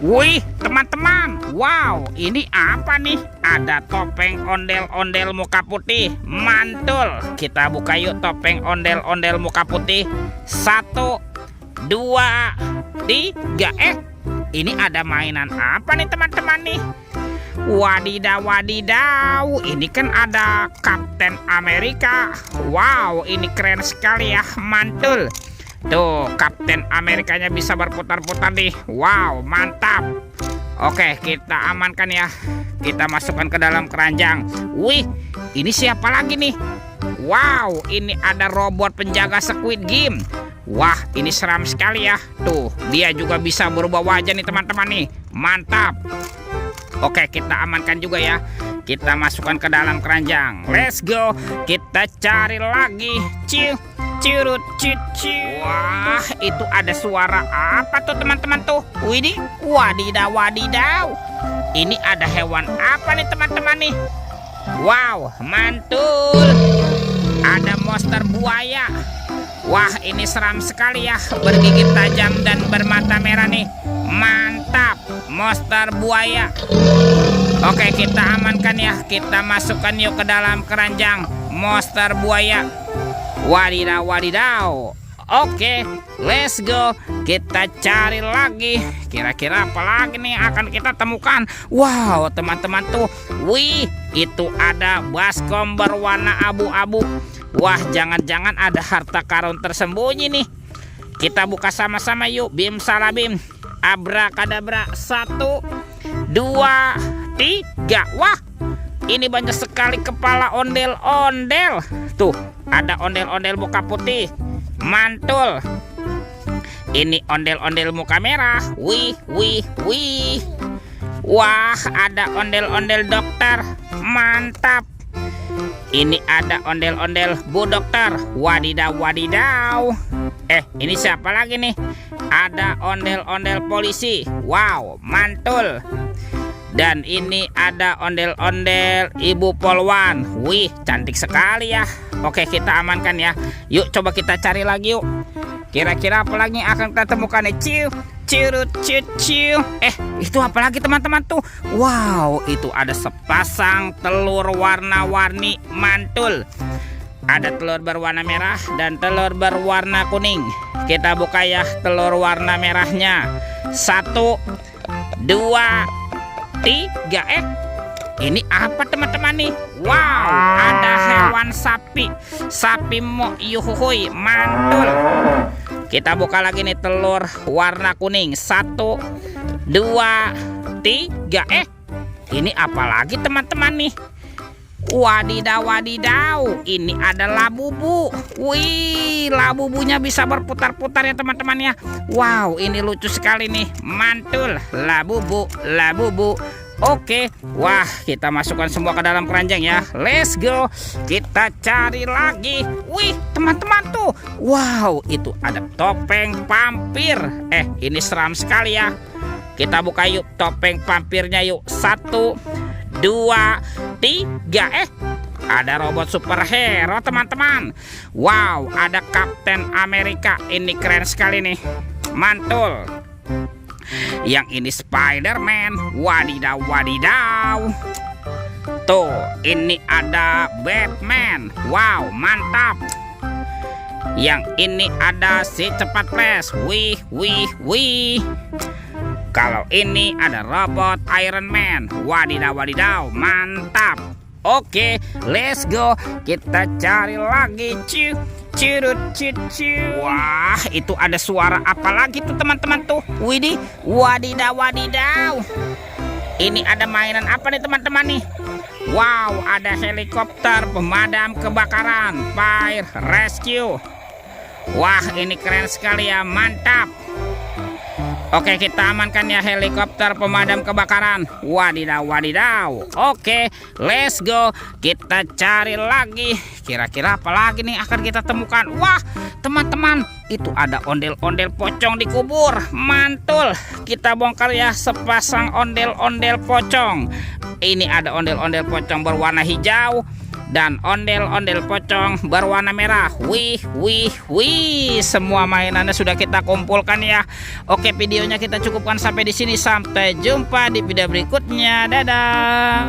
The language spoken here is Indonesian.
Wih, teman-teman. Wow, ini apa nih? Ada topeng ondel-ondel muka putih. Mantul. Kita buka yuk topeng ondel-ondel muka putih. 1, 2, 3. Ini ada mainan apa nih teman-teman nih? Wadidaw, wadidaw. Ini kan ada Kapten Amerika. Wow, ini keren sekali ya. Mantul. Tuh, Kapten Amerikanya bisa berputar-putar nih. Wow, mantap. Oke, kita amankan ya. Kita masukkan ke dalam keranjang. Wih, ini siapa lagi nih? Wow, ini ada robot penjaga Squid Game. Wah, ini seram sekali ya. Tuh, dia juga bisa berubah wajah nih teman-teman nih. Mantap. Oke, kita amankan juga ya. Kita masukkan ke dalam keranjang. Let's go. Kita cari lagi. Curut cucu. Wah, itu ada suara apa tuh teman-teman tuh? Widih, wadidaw, wadidaw. Ini ada hewan apa nih teman-teman nih? Wow, mantul. Ada monster buaya. Wah, ini seram sekali ya. Bergigit tajam dan bermata merah nih. Mantap, monster buaya. Oke, kita amankan ya. Kita masukkan yuk ke dalam keranjang monster buaya. Wadidaw, wadidaw. Oke, let's go. Kita cari lagi. Kira-kira apa lagi nih akan kita temukan? Wow, teman-teman tuh. Wih, itu ada baskom berwarna abu-abu. Wah, jangan-jangan ada harta karun tersembunyi nih. Kita buka sama-sama yuk. Bim salabim. Abrakadabra. 1, 2, 3. Wah, ini banyak sekali kepala ondel-ondel. Tuh, ada ondel-ondel muka putih. Mantul. Ini ondel-ondel muka merah. Wih, wih, wih. Wah, ada ondel-ondel dokter. Mantap. Ini ada ondel-ondel bu dokter. Wadidaw, wadidaw. Ini siapa lagi nih? Ada ondel-ondel polisi. Wow, mantul. Dan ini ada ondel-ondel ibu polwan. Wih, cantik sekali ya. Oke, kita amankan ya. Yuk, coba kita cari lagi yuk. Kira-kira apa lagi yang akan kita temukan nih? Curut cucu. Itu apa lagi teman-teman tuh? Wow, itu ada sepasang telur warna-warni. Mantul. Ada telur berwarna merah dan telur berwarna kuning. Kita buka ya telur warna merahnya. 1, 2, 3. Ini apa teman-teman nih? Wow, ada hewan sapi. Sapi mo yuhuhui. Mantul. Kita buka lagi nih telur warna kuning. 1, 2, 3. Ini apa lagi teman-teman nih? Wadidaw, wadidaw. Ini ada labubu. Wih, labubunya bisa berputar-putar ya teman-teman ya. Wow, ini lucu sekali nih. Mantul. Labubu, labubu. Oke, wah, kita masukkan semua ke dalam keranjang ya. Let's go. Kita cari lagi. Wih, teman-teman tuh. Wow, itu ada topeng vampir. Ini seram sekali ya. Kita buka yuk topeng vampirnya yuk. 1, 2, 3. Ada robot superhero teman-teman. Wow, ada Kapten Amerika. Ini keren sekali nih. Mantul. Yang ini Spider-Man. Wadidaw, wadidaw. Tuh, ini ada Batman. Wow, mantap. Yang ini ada si cepat flash. Wih, wih, wih. Kalau ini ada robot Iron Man. Wadidaw, wadidaw. Mantap. Oke, let's go. Kita cari lagi. Curut cucu. Wah, itu ada suara apa lagi tuh teman-teman tuh? Widih, wadidaw, wadidaw. Ini ada mainan apa nih teman-teman nih? Wow, ada helikopter pemadam kebakaran. Fire rescue. Wah, ini keren sekali ya. Mantap. Oke, kita amankan ya helikopter pemadam kebakaran. Wadidaw, wadidaw. Oke, let's go. Kita cari lagi. Kira-kira apa lagi nih akan kita temukan? Wah, teman-teman, itu ada ondel-ondel pocong dikubur. Mantul. Kita bongkar ya sepasang ondel-ondel pocong. Ini ada ondel-ondel pocong berwarna hijau. dan ondel-ondel pocong berwarna merah. Wih, wih, wih, semua mainannya sudah kita kumpulkan ya. Oke, videonya kita cukupkan sampai di sini. Sampai jumpa di video berikutnya. Dadah.